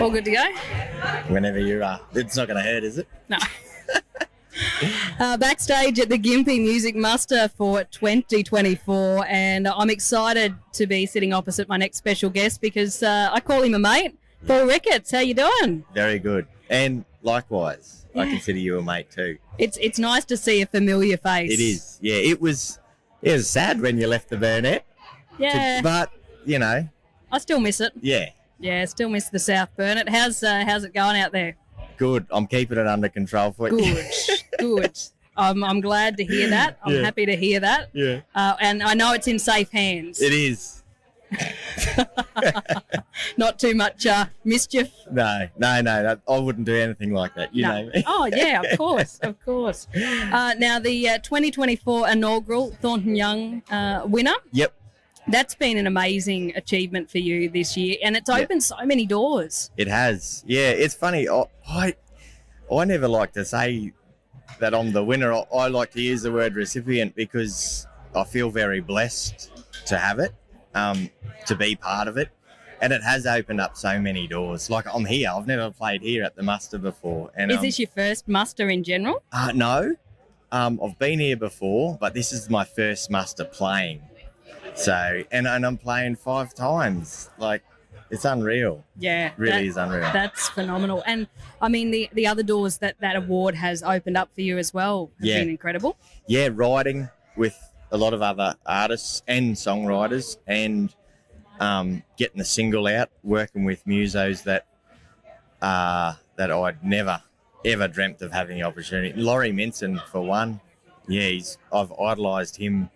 All good to go? Whenever you are. It's not going to hurt, is it? No. Backstage at the Gympie Music Muster for 2024, and I'm excited to be sitting opposite my next special guest because I call him a mate, Paul Ricketts. How you doing? Very good. And likewise, I consider you a mate too. It's nice to see a familiar face. It is. Yeah, it was sad when you left the Birkett. Yeah. But, you know. I still miss it. Yeah. Yeah, still miss the South Birkett. How's it going out there? Good. I'm keeping it under control for you. Good. Good. I'm glad to hear that. I'm happy to hear that. Yeah. And I know it's in safe hands. It is. Not too much mischief. No. I wouldn't do anything like that. You know me. Oh, yeah, of course. Now, the 2024 inaugural Thornton Young winner. Yep. That's been an amazing achievement for you this year, and it's opened so many doors. It has. Yeah, it's funny. I never like to say that I'm the winner. I like to use the word recipient because I feel very blessed to have it, to be part of it. And it has opened up so many doors. Like, I'm here. I've never played here at the Muster before. And is this your first Muster in general? No. I've been here before, but this is my first Muster playing. So, and I'm playing 5 times. Like, it's unreal. Yeah. Really is unreal. That's phenomenal. And, I mean, the other doors that award has opened up for you as well have been incredible. Yeah, writing with a lot of other artists and songwriters and getting the single out, working with musos that I'd never, ever dreamt of having the opportunity. Laurie Minson, for one. Yeah, I've idolised him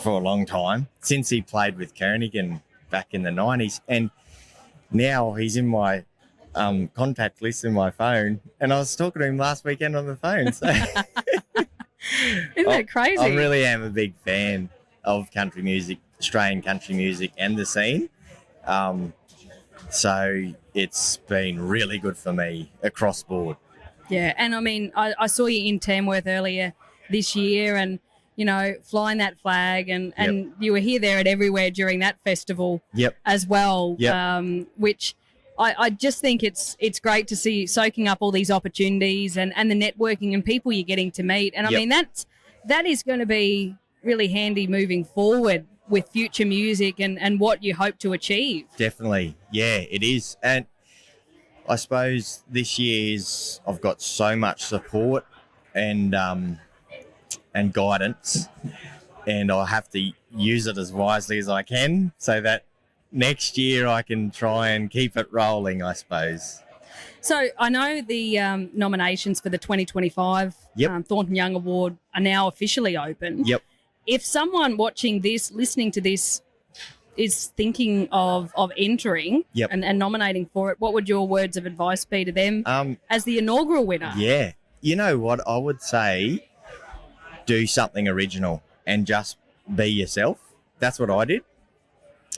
for a long time, since he played with Kernighan back in the 90s, and now he's in my contact list in my phone, and I was talking to him last weekend on the phone. So Isn't that crazy? I really am a big fan of country music, Australian country music and the scene, so it's been really good for me across board. Yeah, and I mean, I saw you in Tamworth earlier this year, and you know, flying that flag, and you were here, there, and everywhere during that festival as well, which I just think it's great to see you soaking up all these opportunities and the networking and people you're getting to meet. And I mean, that is going to be really handy moving forward with future music and what you hope to achieve. Definitely. Yeah, it is. And I suppose this year's I've got so much support and guidance, and I have to use it as wisely as I can so that next year I can try and keep it rolling, I suppose. So I know the nominations for the 2025 Thornton Young Award are now officially open. Yep. If someone watching this, listening to this, is thinking of entering and nominating for it, what would your words of advice be to them as the inaugural winner? Yeah. You know what? I would say do something original and just be yourself. That's what I did.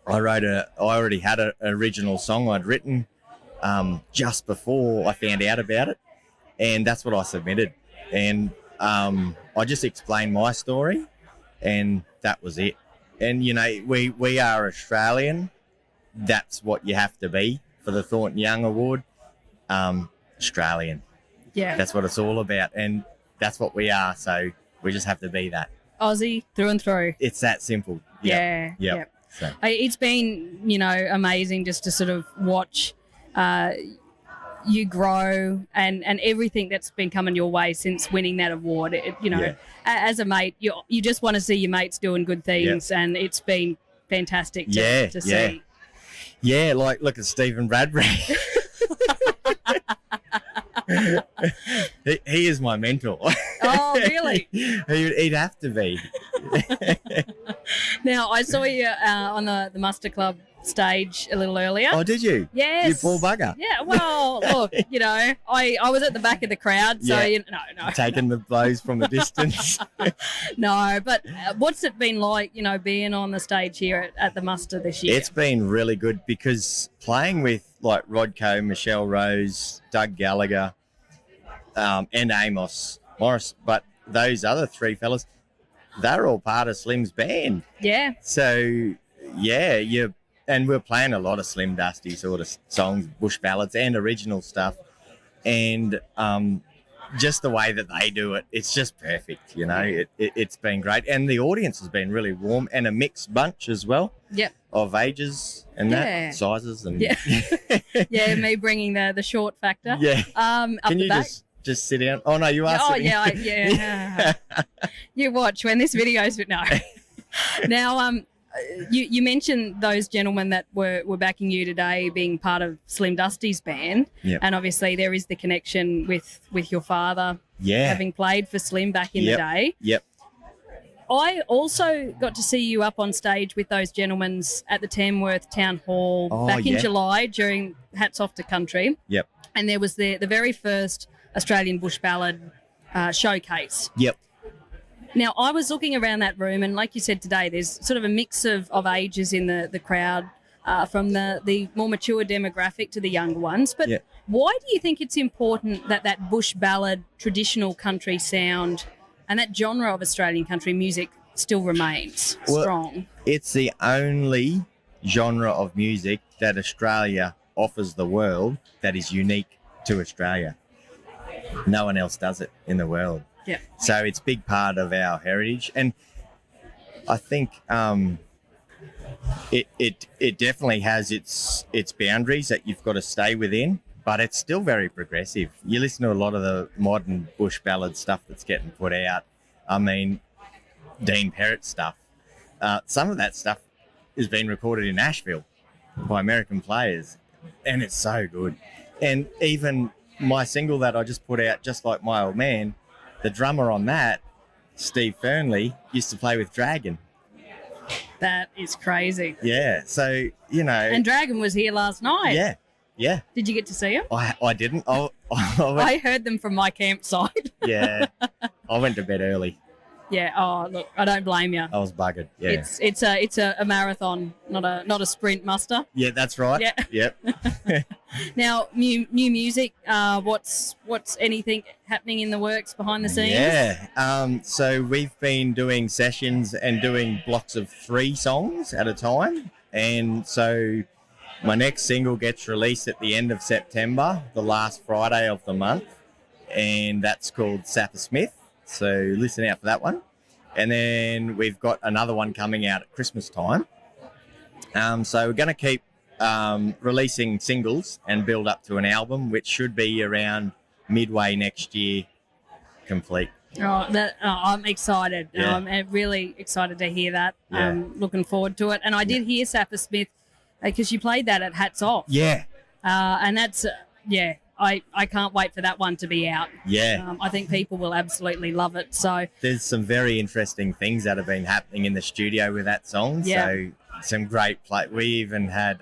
I already had an original song I'd written just before I found out about it, and that's what I submitted. And I just explained my story, and that was it. And, you know, we are Australian. That's what you have to be for the Thornton Young Award. Australian. Yeah. That's what it's all about, and that's what we are, so we just have to be that. Aussie through and through. It's that simple. Yep. So. It's been, you know, amazing just to sort of watch you grow and everything that's been coming your way since winning that award. As a mate, you just want to see your mates doing good things, and it's been fantastic to see. Yeah, like look at Stephen Bradbury. he is my mentor. Oh, really? He'd have to be. Now, I saw you on the Muster Club stage a little earlier. Oh, did you? Yes. You poor bugger. Yeah, well, look, you know, I was at the back of the crowd, so, no. Taking the blows from a distance. No, but what's it been like, you know, being on the stage here at the Muster this year? It's been really good because playing with, like, Rod Coe, Michelle Rose, Doug Gallagher, and Amos Morris, but those other 3 fellas, they're all part of Slim's band. Yeah. So, yeah, and we're playing a lot of Slim Dusty sort of songs, bush ballads and original stuff. And just the way that they do it, it's just perfect, you know. It's been great. And the audience has been really warm, and a mixed bunch as well. Yep. Of ages and that, sizes. And yeah, me bringing the short factor. Yeah. Up Can the you back. just sit down? Oh, no, you are sitting. Yeah. You watch when this video's... No. Now, you mentioned those gentlemen that were backing you today being part of Slim Dusty's band. Yep. And obviously there is the connection with your father having played for Slim back in the day. Yep. I also got to see you up on stage with those gentlemen at the Tamworth Town Hall back in July during Hats Off to Country. Yep. And there was the very first Australian Bush Ballad showcase. Yep. Now, I was looking around that room, and like you said today, there's sort of a mix of ages in the crowd, from the more mature demographic to the younger ones. But why do you think it's important that bush ballad, traditional country sound and that genre of Australian country music still remains strong? It's the only genre of music that Australia offers the world that is unique to Australia. No one else does it in the world. Yeah. So it's a big part of our heritage, and I think it definitely has its boundaries that you've got to stay within, but it's still very progressive. You listen to a lot of the modern bush ballad stuff that's getting put out. I mean, Dean Perrott stuff. Some of that stuff has been recorded in Nashville by American players, and it's so good. And even my single that I just put out, Just Like My Old Man, the drummer on that, Steve Fernley, used to play with Dragon. That is crazy. Yeah, so, you know. And Dragon was here last night. Yeah. Did you get to see him? I didn't. I heard them from my campsite. Yeah, I went to bed early. Yeah. Oh, look, I don't blame you. I was buggered. Yeah. It's a marathon, not a sprint, Muster. Yeah, that's right. Yeah. Yep. Now, new music. What's anything happening in the works behind the scenes? Yeah. So we've been doing sessions and doing blocks of 3 songs at a time, and so my next single gets released at the end of September, the last Friday of the month, and that's called Sapper Smith. So listen out for that one. And then we've got another one coming out at Christmas time. So we're going to keep releasing singles and build up to an album, which should be around midway next year complete. I'm excited. Yeah. I'm really excited to hear that. Yeah. Looking forward to it. And I did hear Sapper Smith because you played that at Hats Off. Yeah. And that's, I can't wait for that one to be out. Yeah. I think people will absolutely love it. So there's some very interesting things that have been happening in the studio with that song. Yeah. So some great play. We even had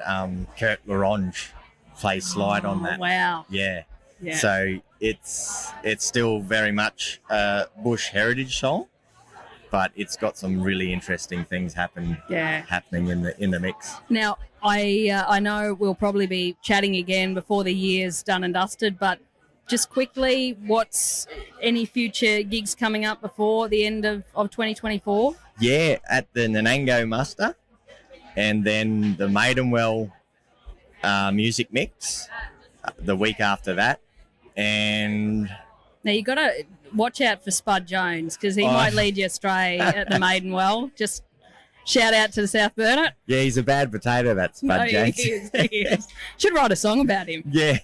Kurt Laronge play slide on that. Wow. Yeah. Yeah. So it's still very much a bush heritage song, but it's got some really interesting things happening in the mix. Now, I know we'll probably be chatting again before the year's done and dusted, but just quickly, what's any future gigs coming up before the end of 2024? Yeah, at the Inaugural Muster, and then the Maidenwell Music Mix the week after that. And now you got to watch out for Spud Jones because he might lead you astray at the Maidenwell. Just shout out to the South Burnet. Yeah, he's a bad potato, that Spud Jones. He is. Should write a song about him. Yeah.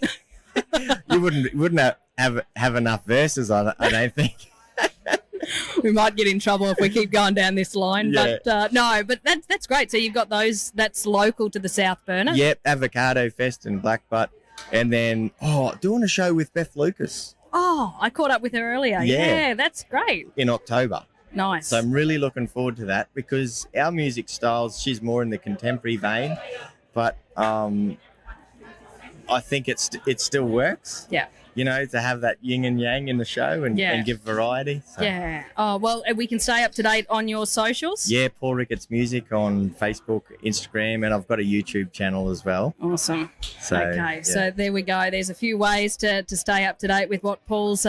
You wouldn't have enough verses on it, I don't think. We might get in trouble if we keep going down this line. Yeah. But but that's great. So you've got those that's local to the South Burnet. Yep, Avocado Fest in Blackbutt. And then, doing a show with Beth Lucas. Oh, I caught up with her earlier. Yeah, that's great. In October. Nice. So I'm really looking forward to that because our music styles, she's more in the contemporary vein, but I think it still works. Yeah. to have that yin and yang in the show and give variety. So. Yeah. Oh, well, we can stay up to date on your socials. Yeah, Paul Ricketts Music on Facebook, Instagram, and I've got a YouTube channel as well. Awesome. So there we go. There's a few ways to stay up to date with what Paul's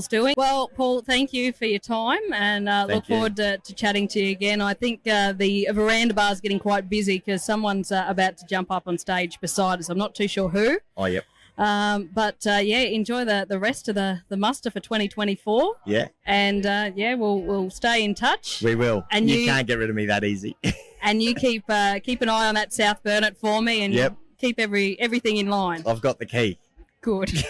doing. Well, Paul, thank you for your time, and look forward to chatting to you again. I think the Verandah Bar is getting quite busy because someone's about to jump up on stage beside us. I'm not too sure who. Oh, yep. But enjoy the rest of the muster for 2024. Yeah. And we'll stay in touch. We will. And you can't get rid of me that easy. And you keep an eye on that South Birkett for me, and keep everything in line. I've got the key. Good.